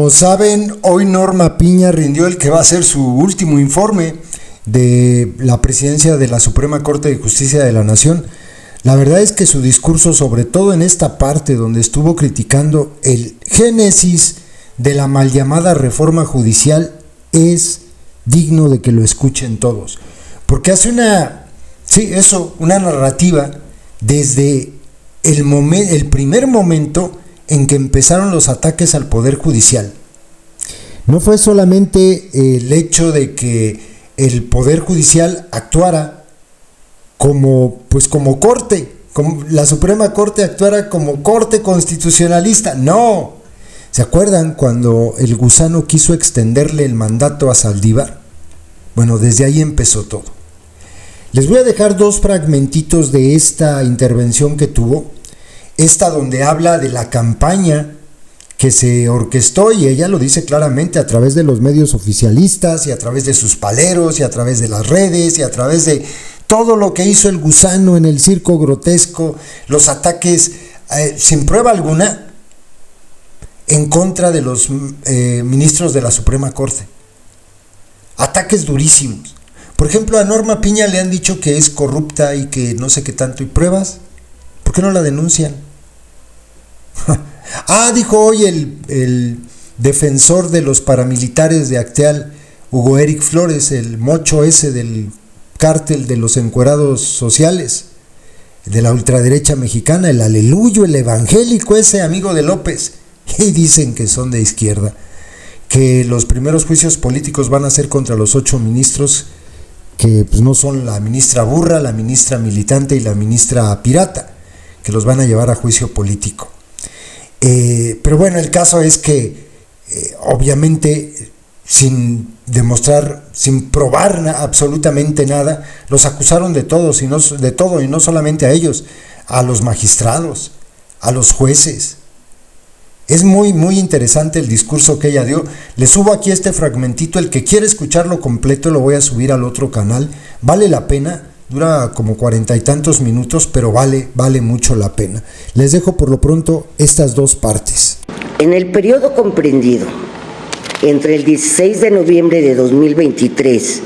Como saben, hoy Norma Piña rindió el que va a ser su último informe de la presidencia de la Suprema Corte de Justicia de la Nación. La verdad es que su discurso, sobre todo en esta parte donde estuvo criticando el génesis de la mal llamada reforma judicial, es digno de que lo escuchen todos. Porque hace una narrativa desde el primer momento en que empezaron los ataques al Poder Judicial. No fue solamente el hecho de que el Poder Judicial actuara como corte, como la Suprema Corte actuara como corte constitucionalista. No. ¿Se acuerdan cuando el gusano quiso extenderle el mandato a Saldívar? Bueno, desde ahí empezó todo. Les voy a dejar dos fragmentitos de esta intervención que tuvo. Esta donde habla de la campaña que se orquestó, y ella lo dice claramente, a través de los medios oficialistas y a través de sus paleros y a través de las redes y a través de todo lo que hizo el gusano en el circo grotesco, los ataques sin prueba alguna en contra de los ministros de la Suprema Corte. Ataques durísimos. Por ejemplo, a Norma Piña le han dicho que es corrupta y que no sé qué tanto, ¿y pruebas? ¿Por qué no la denuncian? Dijo hoy el defensor de los paramilitares de Acteal, Hugo Eric Flores, el mocho ese del cártel de los encuerados sociales, de la ultraderecha mexicana, el aleluyo, el evangélico ese amigo de López, y dicen que son de izquierda, que los primeros juicios políticos van a ser contra los 8 ministros, que pues no son la ministra burra, la ministra militante y la ministra pirata, que los van a llevar a juicio político. Pero bueno, el caso es que obviamente sin demostrar, sin probar absolutamente nada, los acusaron de todo, y no solamente a ellos, a los magistrados, a los jueces. Es muy, muy interesante el discurso que ella dio. Les subo aquí este fragmentito, el que quiere escucharlo completo lo voy a subir al otro canal. Vale la pena. Dura como 40 y tantos minutos, pero vale mucho la pena. Les dejo por lo pronto estas dos partes. En el periodo comprendido entre el 16 de noviembre de 2023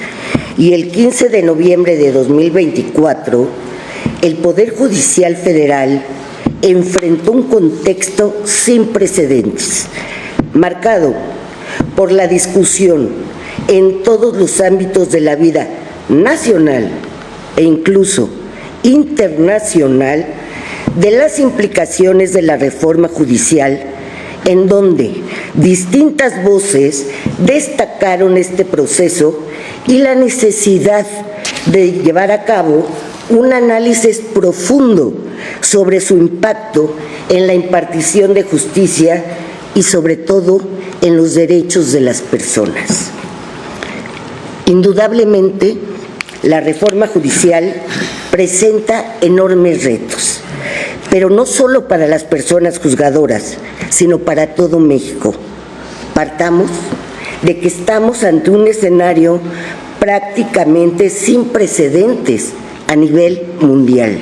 y el 15 de noviembre de 2024, el Poder Judicial Federal enfrentó un contexto sin precedentes, marcado por la discusión en todos los ámbitos de la vida nacional e incluso internacional de las implicaciones de la reforma judicial, en donde distintas voces destacaron este proceso y la necesidad de llevar a cabo un análisis profundo sobre su impacto en la impartición de justicia y sobre todo en los derechos de las personas. Indudablemente, la reforma judicial presenta enormes retos, pero no solo para las personas juzgadoras, sino para todo México. Partamos de que estamos ante un escenario prácticamente sin precedentes a nivel mundial.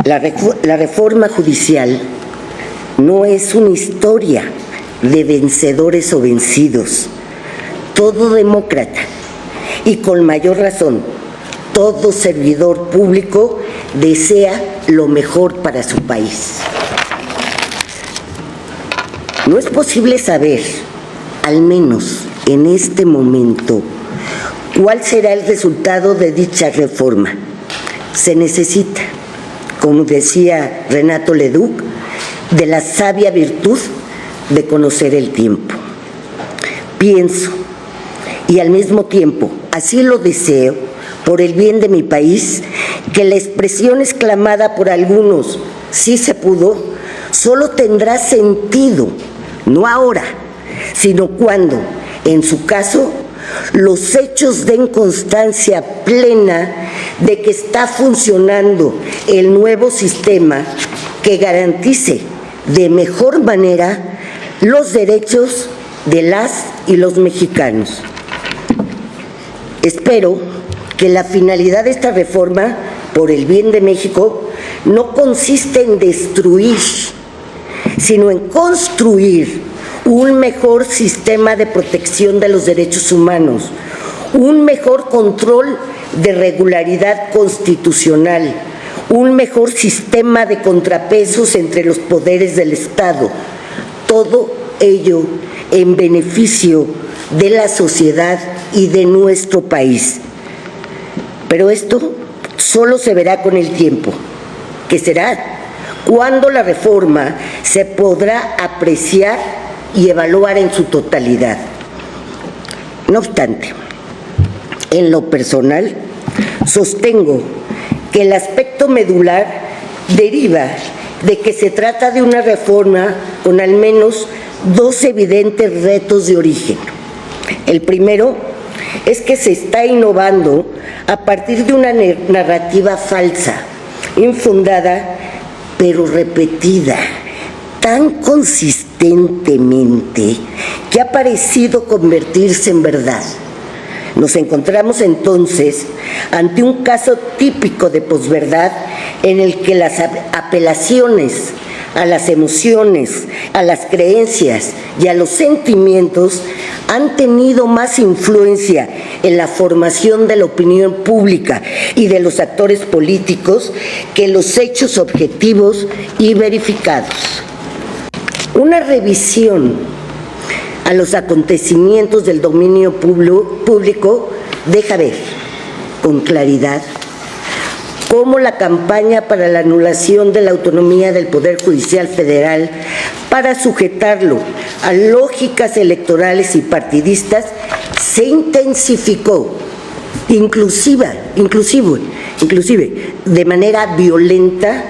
La reforma judicial no es una historia de vencedores o vencidos. Todo demócrata, y con mayor razón, todo servidor público desea lo mejor para su país. No es posible saber, al menos en este momento, cuál será el resultado de dicha reforma. Se necesita, como decía Renato Leduc, de la sabia virtud de conocer el tiempo. Pienso, y al mismo tiempo, así lo deseo, por el bien de mi país, que la expresión exclamada por algunos, sí se pudo, solo tendrá sentido, no ahora, sino cuando, en su caso, los hechos den constancia plena de que está funcionando el nuevo sistema que garantice de mejor manera los derechos de las y los mexicanos. Espero que la finalidad de esta reforma, por el bien de México, no consiste en destruir, sino en construir un mejor sistema de protección de los derechos humanos, un mejor control de regularidad constitucional, un mejor sistema de contrapesos entre los poderes del Estado, todo ello en beneficio de la sociedad y de nuestro país. Pero esto solo se verá con el tiempo, que será cuando la reforma se podrá apreciar y evaluar en su totalidad. No obstante, en lo personal, sostengo que el aspecto medular deriva de que se trata de una reforma con al menos dos evidentes retos de origen. El primero es que se está innovando a partir de una narrativa falsa, infundada, pero repetida tan consistentemente que ha parecido convertirse en verdad. Nos encontramos entonces ante un caso típico de posverdad en el que las apelaciones a las emociones, a las creencias y a los sentimientos han tenido más influencia en la formación de la opinión pública y de los actores políticos que los hechos objetivos y verificados. Una revisión a los acontecimientos del dominio público deja ver con claridad cómo la campaña para la anulación de la autonomía del Poder Judicial Federal para sujetarlo a lógicas electorales y partidistas se intensificó, inclusive de manera violenta,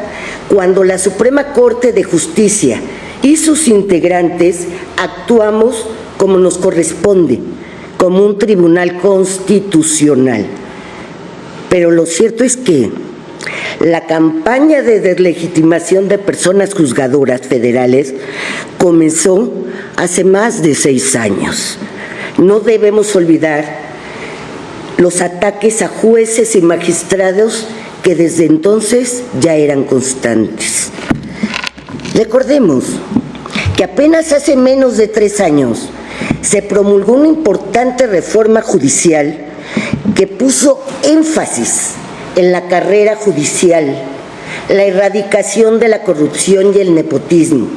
cuando la Suprema Corte de Justicia y sus integrantes actuamos como nos corresponde, como un tribunal constitucional. Pero lo cierto es que la campaña de deslegitimación de personas juzgadoras federales comenzó hace más de 6 años. No debemos olvidar los ataques a jueces y magistrados que desde entonces ya eran constantes. Recordemos que apenas hace menos de 3 años se promulgó una importante reforma judicial que puso énfasis en la carrera judicial, la erradicación de la corrupción y el nepotismo,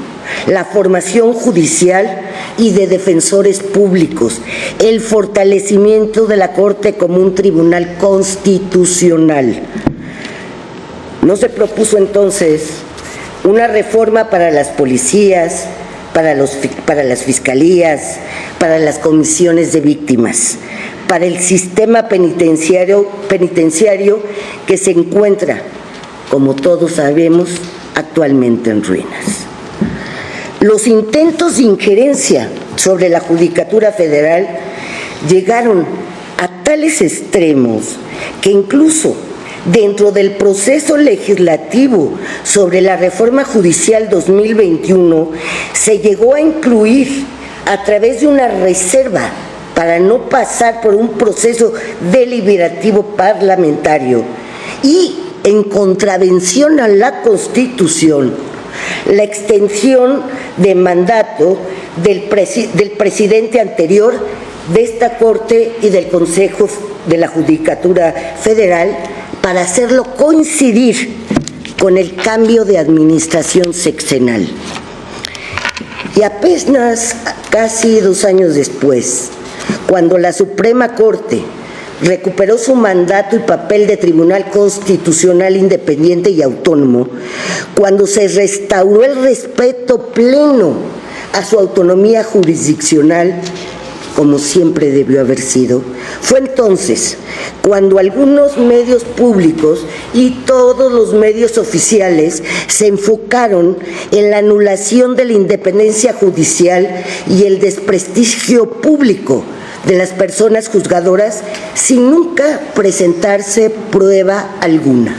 la formación judicial y de defensores públicos, el fortalecimiento de la Corte como un tribunal constitucional. No se propuso entonces una reforma para las policías, para las fiscalías, para las comisiones de víctimas, para el sistema penitenciario que se encuentra, como todos sabemos, actualmente en ruinas. Los intentos de injerencia sobre la Judicatura Federal llegaron a tales extremos que incluso dentro del proceso legislativo sobre la reforma judicial 2021 se llegó a incluir a través de una reserva para no pasar por un proceso deliberativo parlamentario y en contravención a la Constitución, la extensión de mandato del presidente anterior de esta Corte y del Consejo de la Judicatura Federal para hacerlo coincidir con el cambio de administración sexenal. Y apenas casi 2 años después, cuando la Suprema Corte recuperó su mandato y papel de tribunal constitucional independiente y autónomo, cuando se restauró el respeto pleno a su autonomía jurisdiccional, como siempre debió haber sido, fue entonces cuando algunos medios públicos y todos los medios oficiales se enfocaron en la anulación de la independencia judicial y el desprestigio público de las personas juzgadoras sin nunca presentarse prueba alguna.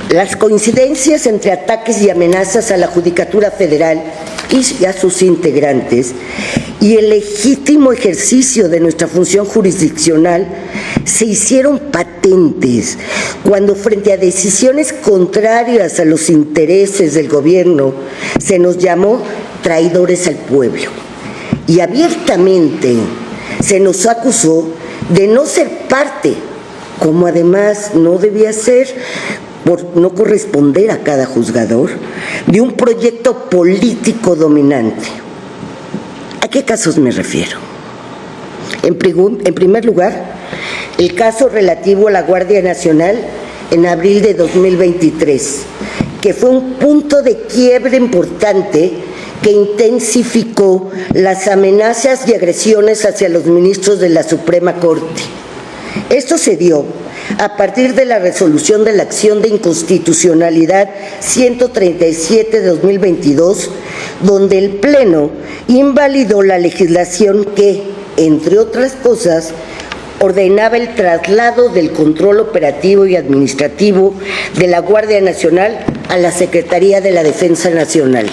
Las coincidencias entre ataques y amenazas a la Judicatura Federal y a sus integrantes y el legítimo ejercicio de nuestra función jurisdiccional se hicieron patentes cuando, frente a decisiones contrarias a los intereses del gobierno, se nos llamó traidores al pueblo. Y abiertamente se nos acusó de no ser parte, como además no debía ser, por no corresponder a cada juzgador, de un proyecto político dominante. ¿A qué casos me refiero? En primer lugar, el caso relativo a la Guardia Nacional en abril de 2023, que fue un punto de quiebre importante que intensificó las amenazas y agresiones hacia los ministros de la Suprema Corte. Esto se dio a partir de la resolución de la acción de inconstitucionalidad 137 de 2022, donde el Pleno invalidó la legislación que, entre otras cosas, ordenaba el traslado del control operativo y administrativo de la Guardia Nacional a la Secretaría de la Defensa Nacional.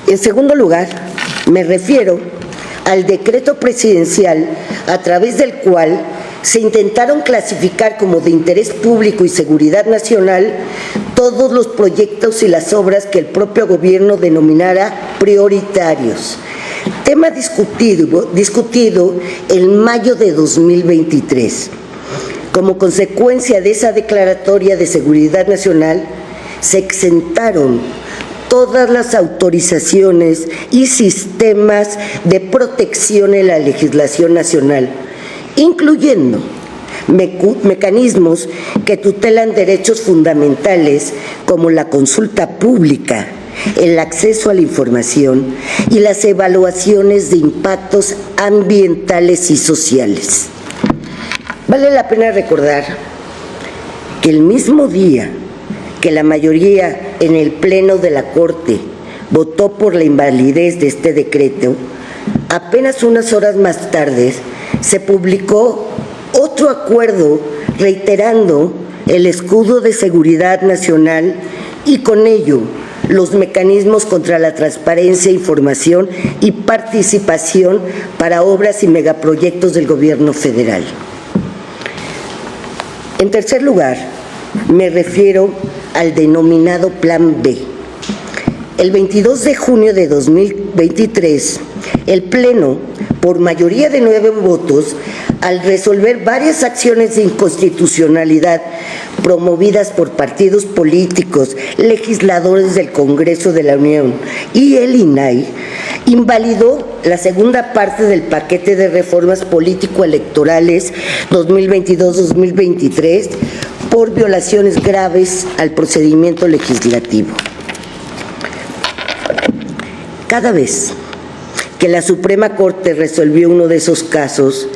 En segundo lugar, me refiero al decreto presidencial a través del cual se intentaron clasificar como de interés público y seguridad nacional todos los proyectos y las obras que el propio gobierno denominara prioritarios. Tema discutido en mayo de 2023. Como consecuencia de esa declaratoria de seguridad nacional, se exentaron todas las autorizaciones y sistemas de protección en la legislación nacional, incluyendo mecanismos que tutelan derechos fundamentales como la consulta pública, el acceso a la información y las evaluaciones de impactos ambientales y sociales. Vale la pena recordar que el mismo día que la mayoría en el Pleno de la Corte votó por la invalidez de este decreto, apenas unas horas más tarde se publicó otro acuerdo reiterando el escudo de seguridad nacional y con ello los mecanismos contra la transparencia, información y participación para obras y megaproyectos del gobierno federal. En tercer lugar, me refiero al denominado Plan B. El 22 de junio de 2023, el Pleno, por mayoría de 9 votos, al resolver varias acciones de inconstitucionalidad promovidas por partidos políticos, legisladores del Congreso de la Unión y el INAI, invalidó la segunda parte del paquete de reformas político-electorales 2022-2023 por violaciones graves al procedimiento legislativo. Cada vez que la Suprema Corte resolvió uno de esos casos,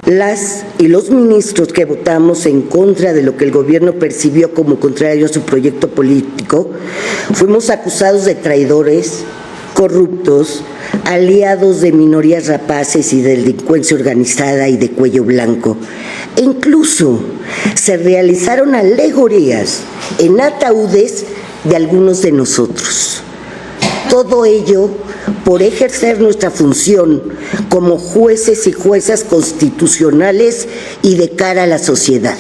las y los ministros que votamos en contra de lo que el gobierno percibió como contrario a su proyecto político, fuimos acusados de traidores, corruptos, aliados de minorías rapaces y de delincuencia organizada y de cuello blanco. E incluso se realizaron alegorías en ataúdes de algunos de nosotros. Todo ello por ejercer nuestra función como jueces y juezas constitucionales y de cara a la sociedad.